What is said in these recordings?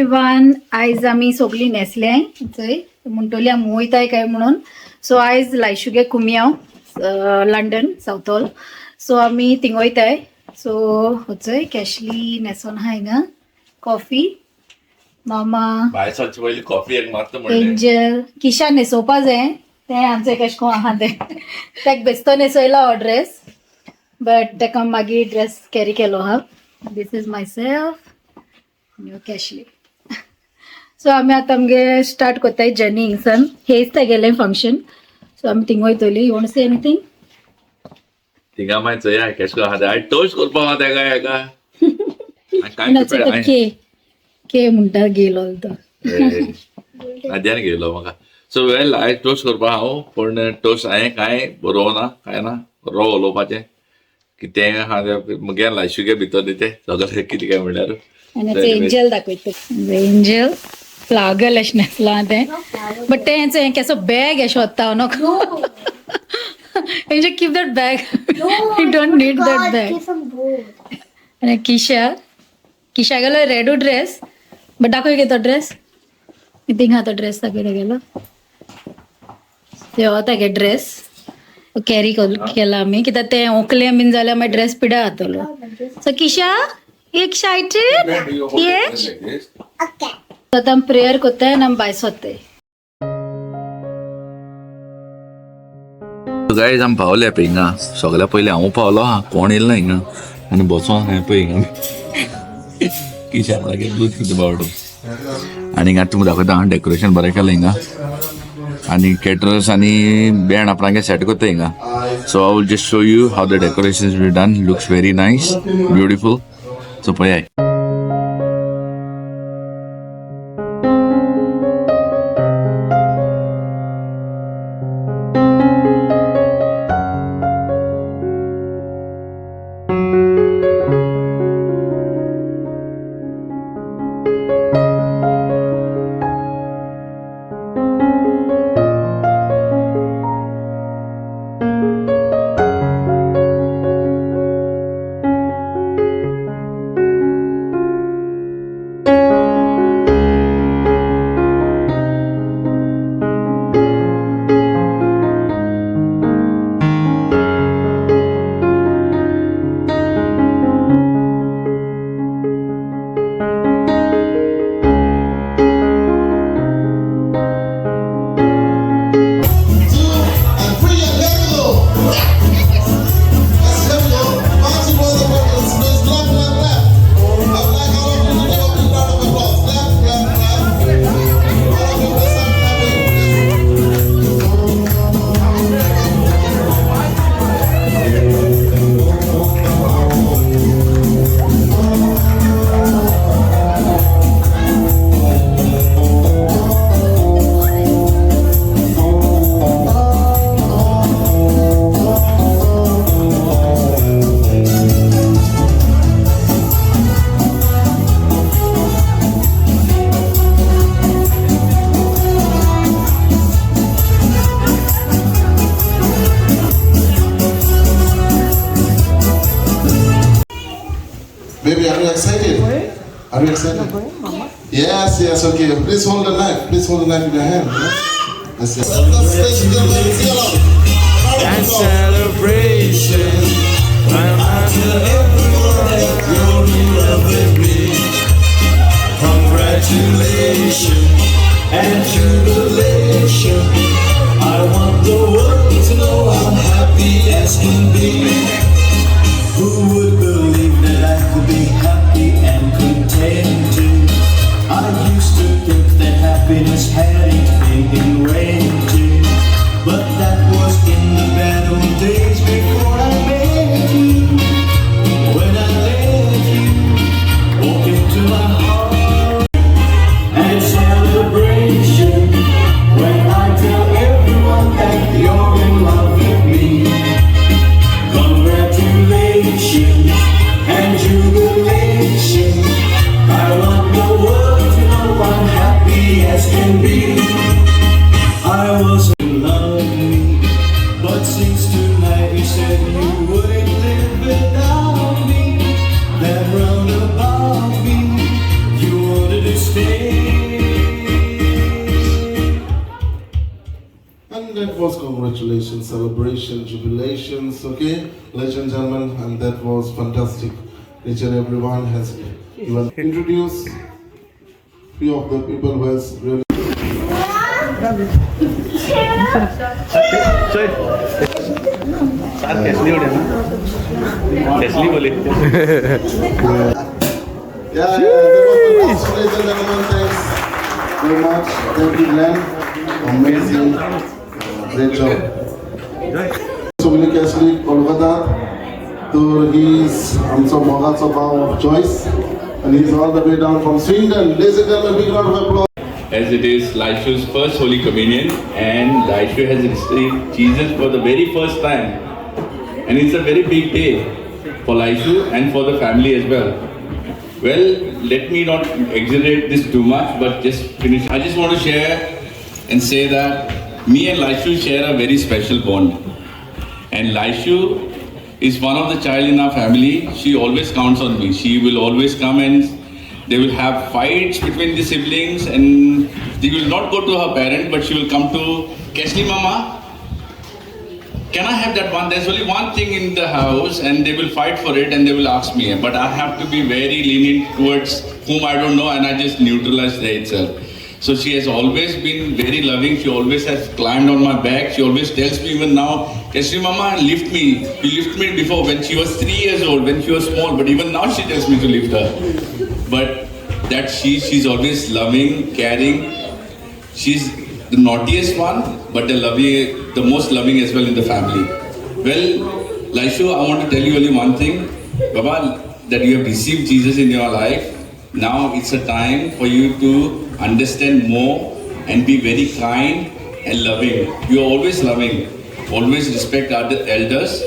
Everyone. आयज आमी सगळीं नेसल्याय थंय म्हणटली आमी वयताय काय म्हणून. सो आयज लायशुगे कुमियाव लंडन साउथ हॉल. सो आमी थिंग वयताय. सो वचय कॅशली नेसोन आहा हिंगा कॉफी मामा कॉफी एंजल किशा न्हेसोवपा जाय तें आमचें कशें को आहा तें तेका बेस्तो न्हेसयला हो ड्रेस बट तेका मागीर ड्रेस कॅरी केलो आहा. This is myself new casually. So आमी आतां आमगे स्टार्ट कोत्ताय जर्नी हिंगसान. हेच तेगेलें फंक्शन. सो आमी थिंग वयतली. You want to say anything? थिंगा मागीर चोया केश को आहा टोस्ट करपा आहा तेका हेका के के म्हणटा गेलो तो आद्यान गेलो म्हाका. सो वेल आयज टोस्ट करपा हांव पूण टोस्ट हांवें कांय बरोवं ना कांय ना रो उलोवपाचें कितें आहा मुगे लायशुगे भितर तें सगळें कितें काय म्हणल्यार एंजल दाखयता. एंजल फ्लागल अशें नेसलां तें बट तें केसो बॅग अशें वता नको. Angel keep that bag. You don't need that bag. आनी किशा गेलो रेडू ड्रेस बट दाखय गे तो ड्रेस. थिंग हा तो ड्रेस दाखय तेगेलो ते तेगे ड्रेस कॅरी केला आमी कित्याक तें ओंकलें बीन जाल्यार मागीर ड्रेस पिड्या जातलो. सो किशा एक्सायटेड ये आतां प्रेयर कोत्ताय आनी आमी भायर सोत्ताय. गायज आमी पावले पळय हिंगा. सगळ्या पयलीं हांव पावलो आहा कोण येयलो ना हिंगा आनी बसोन आहा पळय हिंगा किशा मागीर दूद कितें बावडो. आनी हिंगा तुमकां दाखयता हांव डेकोरेशन बरें केलें हिंगा आनी केटरर्स आनी बँड आपणागे सेट कोत्ताय हिंगा. So I will just show you how the decoration is been done. Looks very nice beautiful. So पळयाय. Baby, are you excited? Are you excited? Yes, yes, okay. Please hold the knife. Please hold the knife in your hand. Yes, yes. And celebration. I'm tell everyone that you're in love with me. Congratulations and jubilation. I want the world to know I'm happy as can be. Who would believe that I could be happy and contented? I used to think that happiness hadn't been rented, but that was in the bad old days before I met you. When I let you walk into my heart and celebration, when I tell everyone that you're in love with me. Congratulations and jubilation. I want the world to know I'm happy as can be. I was in love with me, but since tonight you said you wouldn't live without me. That round about me, celebration, jubilations, okay? Ladies and gentlemen, and that was fantastic. Each and everyone has even introduced few of the people who has really Yeah, that was fantastic, ladies and gentlemen. Thanks very much. Thank you, Glenn. Amazing. Great job. So, Willie Cashley, Kolkata. So, he's Mogat's of choice. And he's all the way down from Sweden. Ladies and gentlemen, big round of applause. As it is Lyshu's first Holy Communion, and Lyshu has received Jesus for the very first time. And it's a very big day for Lyshu and for the family as well. Well, let me not exaggerate this too much, but just finish. I just want to share and say that me and Lyshu share a very special bond. And Lyshu is one of the child in our family. She always counts on me. She will always come, and they will have fights between the siblings, and they will not go to her parent, but she will come to Kesli Mama. Can I have that one? There's only one thing in the house, and they will fight for it, and they will ask me. But I have to be very lenient towards whom I don't know, and I just neutralize that itself. So she has always been very loving. She always has climbed on my back. She always tells me even now, Kesli Mama, lift me. You lifted me before when she was 3 years old, when she was small. But even now she tells me to lift her. But that she's always loving, caring. She's the naughtiest one, but the most loving as well in the family. Well, Lyshu, I want to tell you only one thing. Baba, that you have received Jesus in your life. Now it's a time for you to understand more and be very kind and loving. You are always loving. Always respect other elders.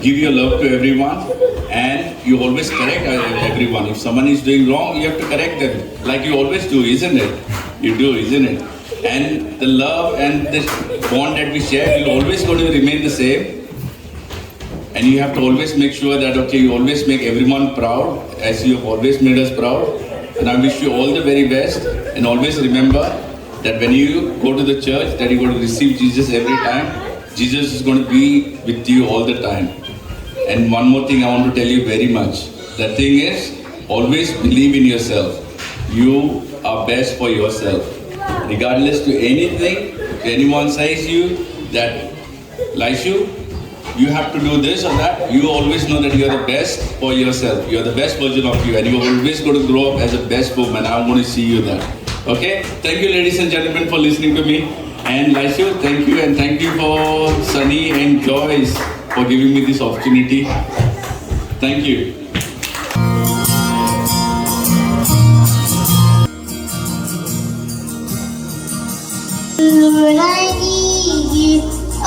Give your love to everyone, and you always correct everyone. If someone is doing wrong, you have to correct them, like you always do, isn't it? You do, isn't it? And the love and the bond that we share will always going to remain the same. And you have to always make sure that, okay, you always make everyone proud, as you have always made us proud. And I wish you all the very best. And always remember that when you go to the church, that you're going to receive Jesus every time. Jesus is going to be with you all the time. And one more thing I want to tell you very much. The thing is, always believe in yourself. You are best for yourself. Regardless to anything, anyone says you that, Lyshu, you have to do this or that, you always know that you are the best for yourself. You are the best version of you, and you are always going to grow up as the best woman. I'm going to see you there. Okay? Thank you, ladies and gentlemen, for listening to me. And Lyshu, thank you, and thank you for Sunny and Joyce for giving me this opportunity. Thank you. Lord, I need you. Oh,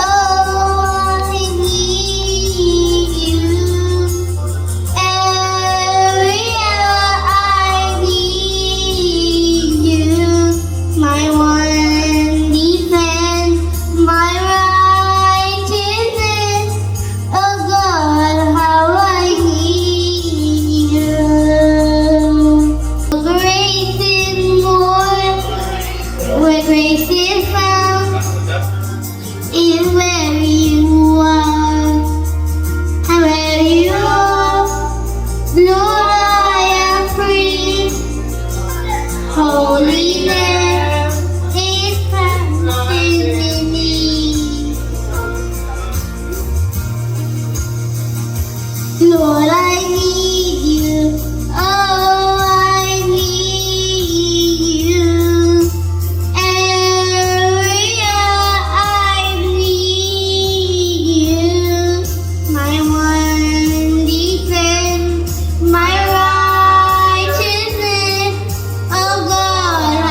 I need you. Every hour I need you. My one defense, my righteousness. Oh God, how I need you. Grace is more, where grace is found is where you are, and where you are, Lord, I am free. Holiness is practiced in me. Lord, I need you. Oh, I need you. Every hour I need you. My one defense, my righteousness. Oh God,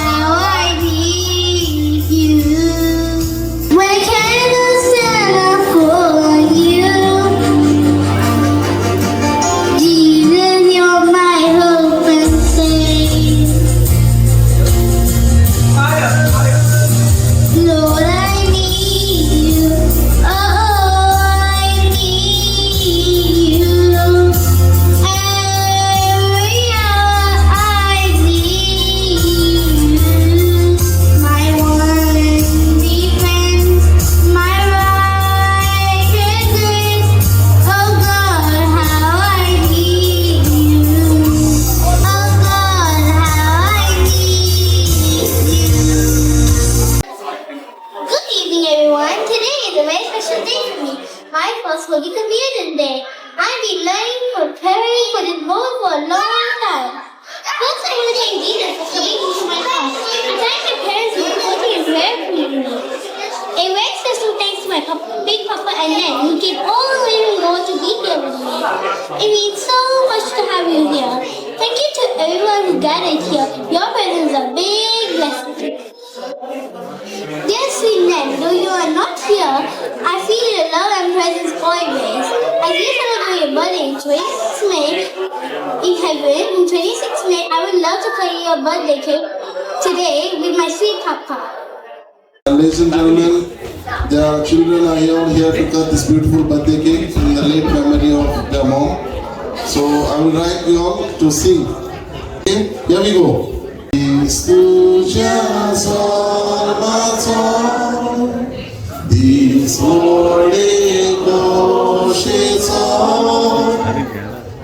It means so much to have you here. Thank you to everyone who gathered here. Your presence is a big blessing. Dear sweet Nan, though you are not here, I feel your love and presence always. As you celebrate your birthday in 26 May, in heaven, in 26 May, I would love to cut your birthday cake today with my sweet papa. Ladies and gentlemen, their children are here to cut this beautiful birthday cake in the late memory of their mom. So I will like you all to sing. Okay, here we go. This morning,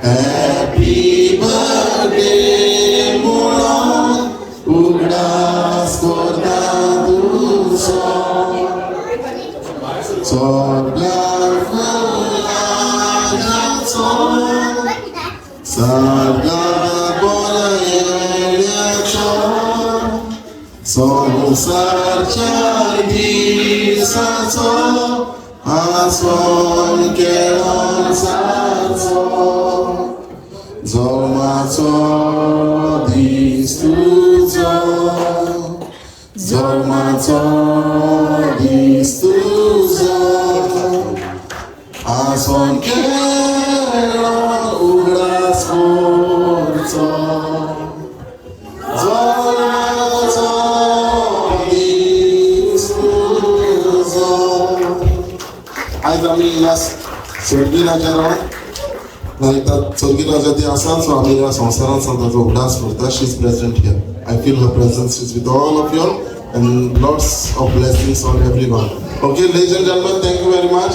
happy birthday, Mulan. Ugdas cordaduso, Sonu sarchar di sanso, ason kelon sanso, zolmaso distuzo, zolmaso distuzo, ason kelon ugras forzo. आज आम्ही या स्वर्गीय राजाला स्वर्गीय राजा ते आसात सो आम्ही या संसारात संतांचा उल्हास करता. She is present here. I feel her presence is with all of you and lots of blessings on everyone. Okay, ladies and gentlemen, thank you very much.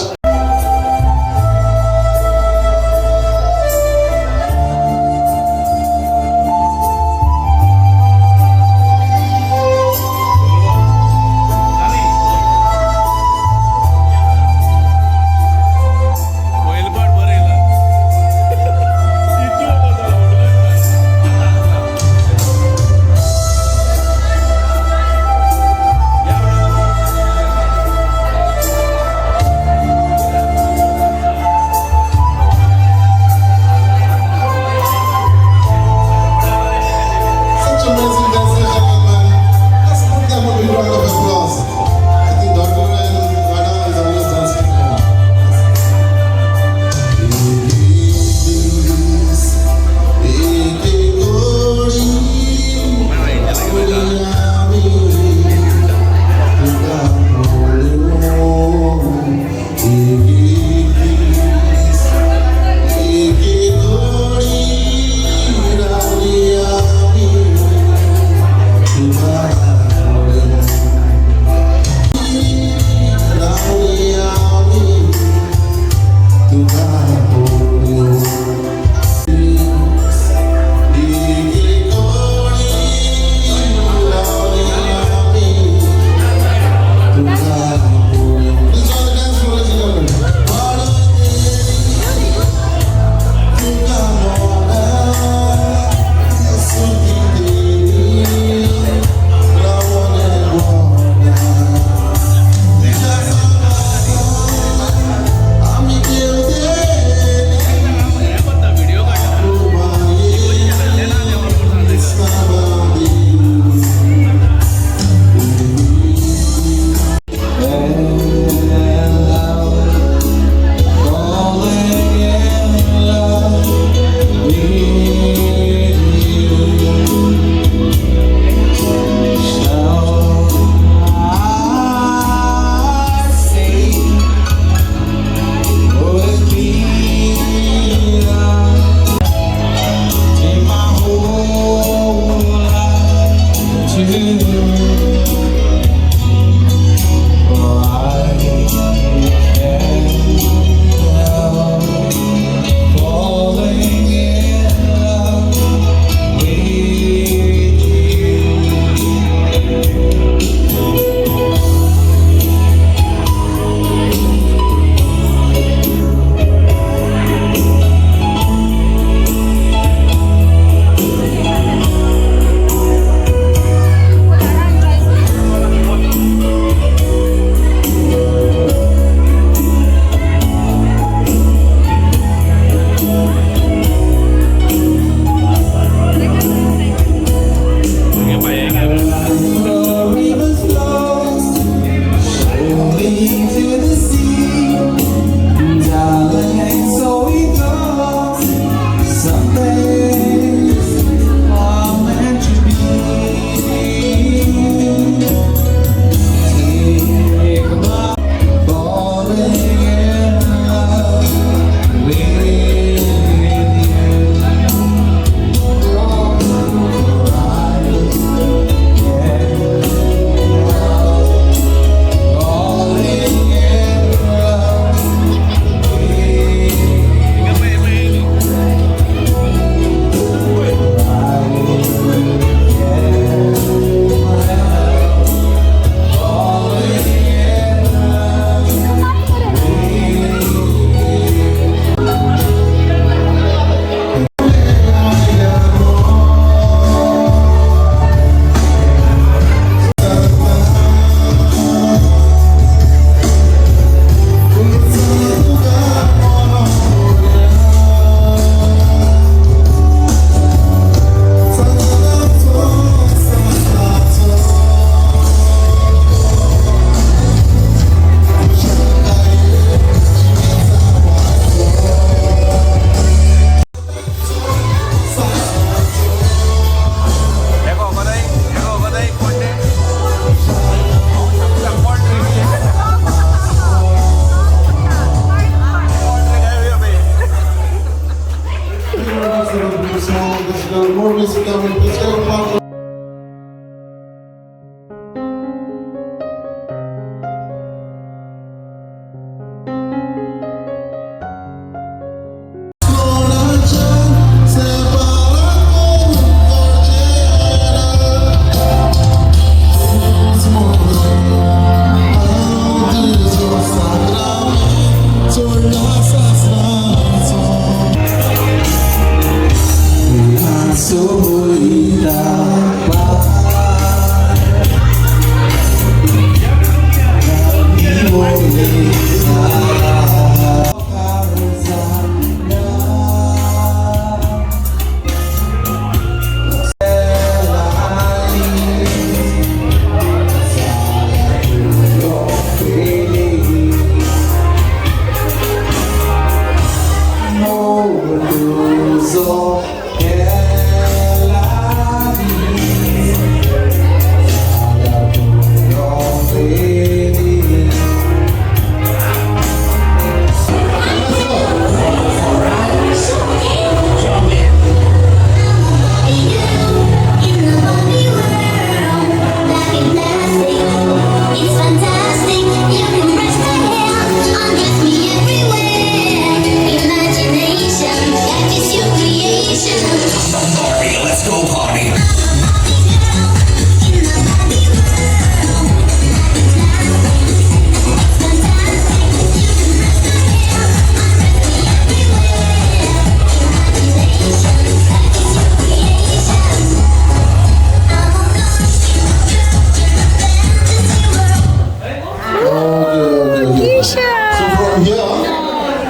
more music coming. Please welcome.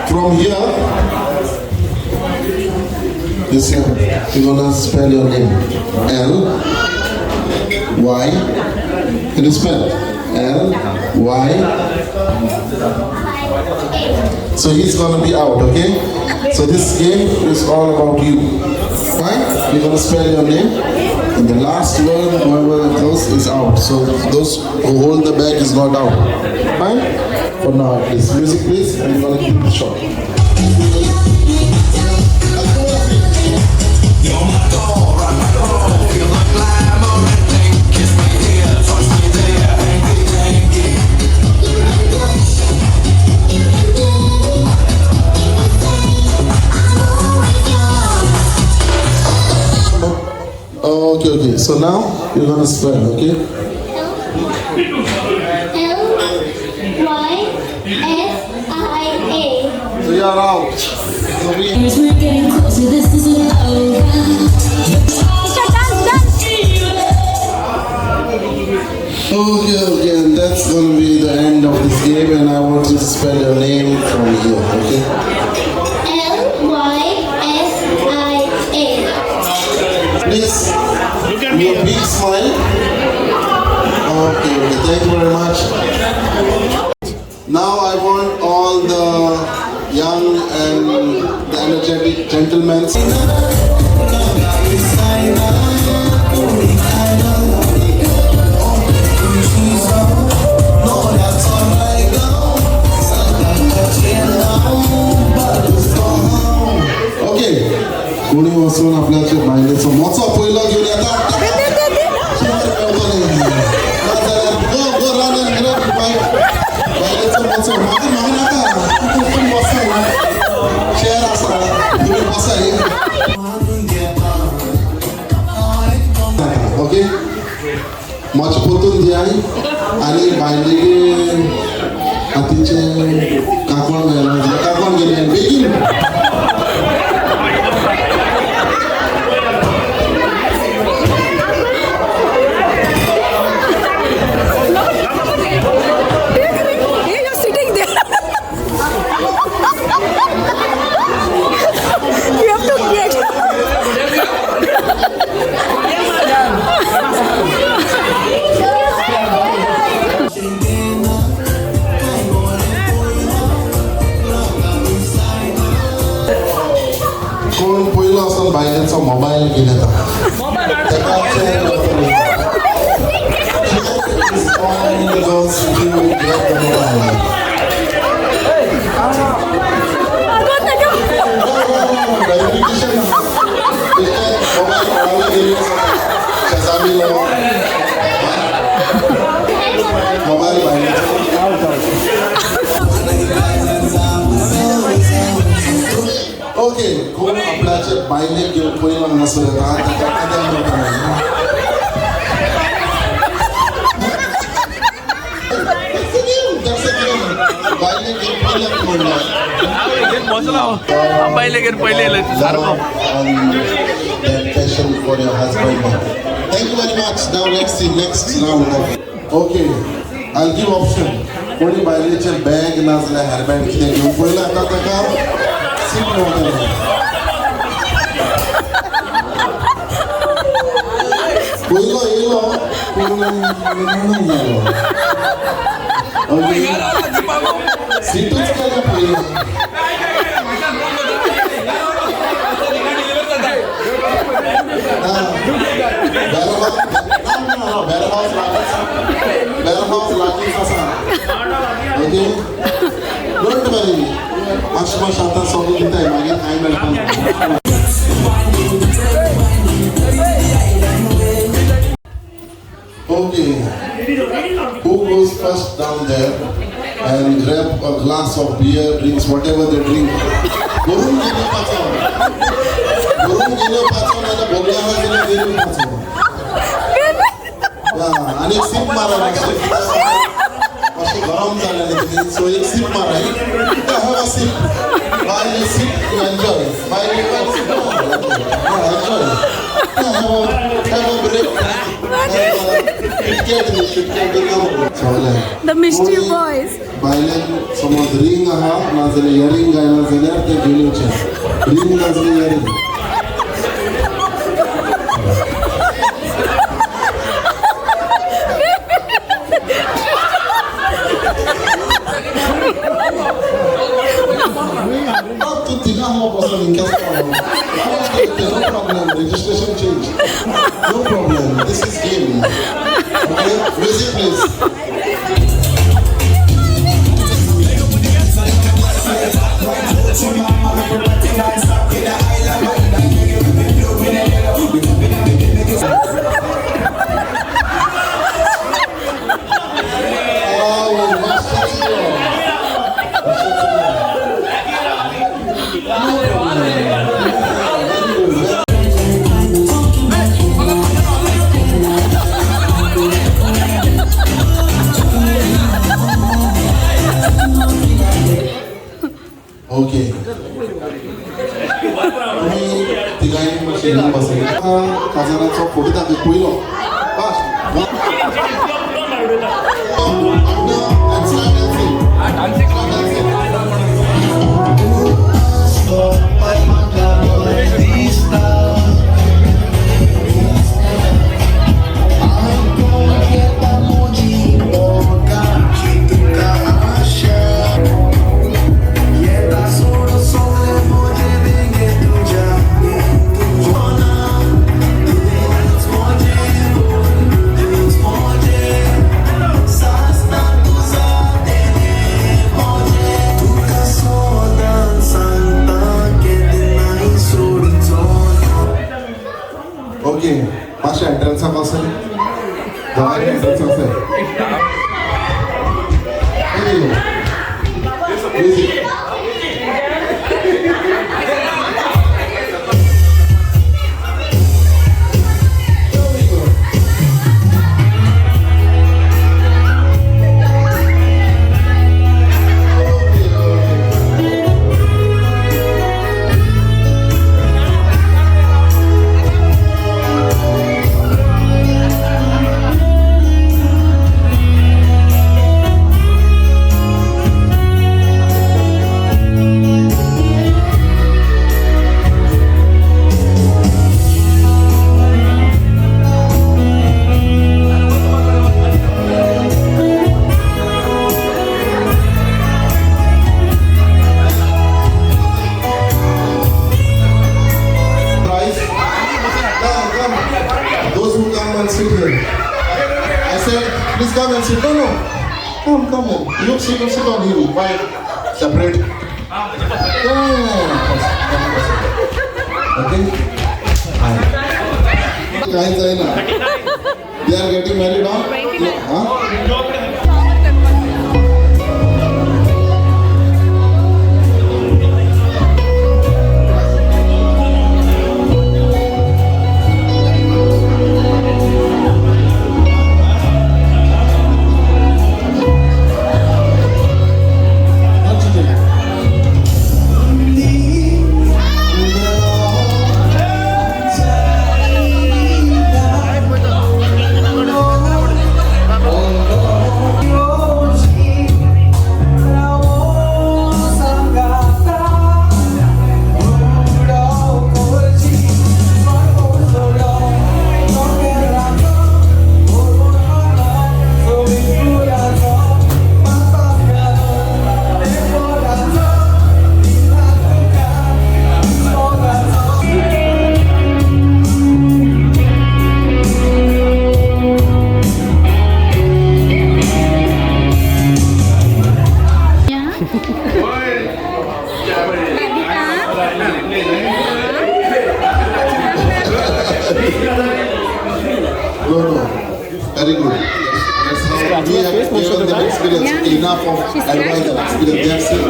From here, listen, you're gonna spell your name. L Y. Can you spell? L Y. So he's gonna be out, okay? So this game is all about you. Fine? You're gonna spell your name. And the last word, whoever close is out. So those who hold the bag is not out. Fine? For now, please. Music, please. And you're gonna keep it short. Okay. So now you're gonna spell, okay? Lysia. So you're out. So We're getting closer, this isn't over. Okay, and that's gonna be the end of this game, and I want you to spell your name from here, okay? Lysia. Please, do a big smile. Okay, thank you very much. Now I want all the young and the energetic gentlemen. Okay, कोणी वचून आपल्याचे बायलेचो मोचो पयलो घेवन येता बायलेचो मोचो म्हाका नाका तुमी बसा चेअर आसा तुम्ही बसाय ओके मोच पोतून दियाय आनी बायलेगे हातीचे काकण मेळना काकण गेले बेगीन कोण पहिलो असतो बायलेचो मोबाईल घेऊन येता मोबाईल ओके कोण आपल्याचे बायलेक घेऊन पयलो हांगासर येता ताका आदार करता बायलेक घेऊन पयल्याक म्हणला पहिले passion for your husband. Thank you very much. Now let's see next round. Okay, I'll give option. कोणी बायलेचे बॅग नाजल्या हेअरबँड कितें घेवन पयलो आतां ताका सीट मेळटलें. पयलो येयलो पूण म्हणून जालो. ओके सीटूच केलें पयलो. Warehouse लागींच आसा. ओके डोंट वरी मातशें आतां सगळें दिताय मागीर time मेळपाना. Okay, who goes first down there and grab a glass of beer, drinks, whatever they drink. Gorun gelo pacho नाजाल्यार बोगला आहा जाल्यार गेलो पाचो. आणि एक सीप मारा मातशें गरम जालें न्ही तुमी सो एक सीप मारा. हॅव अ सीप while you sip you enjoy while you sip enjoy have a break. The mystery boys. बायलेन समज रिंग आहा नाजाल्यार इयरिंग घायना जाल्यार ते घेवचें. रिंग नाजाल्यार earring. Tu tiga uma pessoa em casa no problem, registration change. No problem, this is game. Okay, music please. Okay. तुम्ही तिघांनी मातशें बसले. काजराचो फोटो दाखय पयलो. फास्ट. ओके मातशें एंट्रन्साक वचून दोगांय एंट्रन्स आसा. Music Please come and sit. No. Come on. You sit on here. Why? Separate. Yeah. Okay. काहीच आहे ना. They are getting married on? Huh? No. Very good. That's how we have given them experience. Enough of advice and experience. They have seen.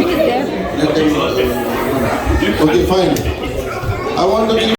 Let them. Okay, fine. I want to give.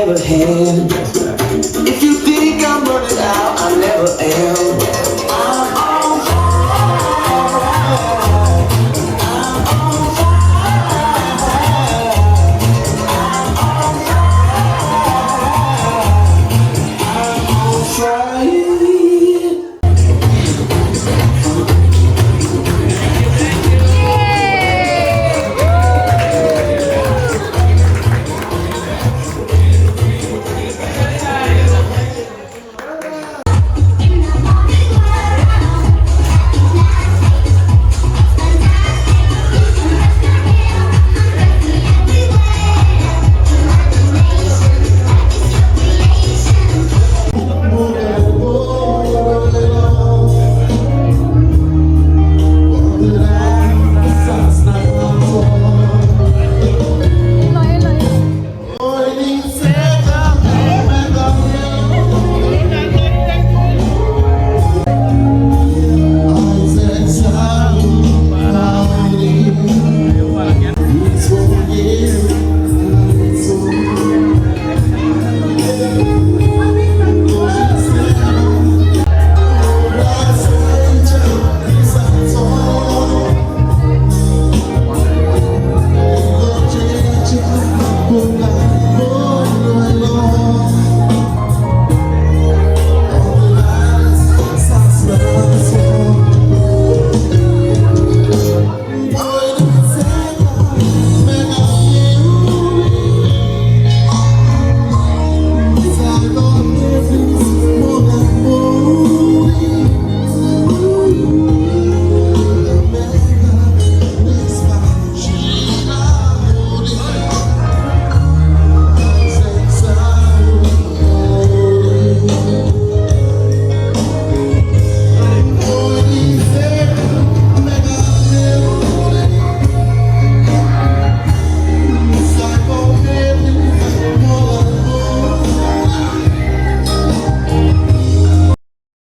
ever had. If you think I'm running out, I never am.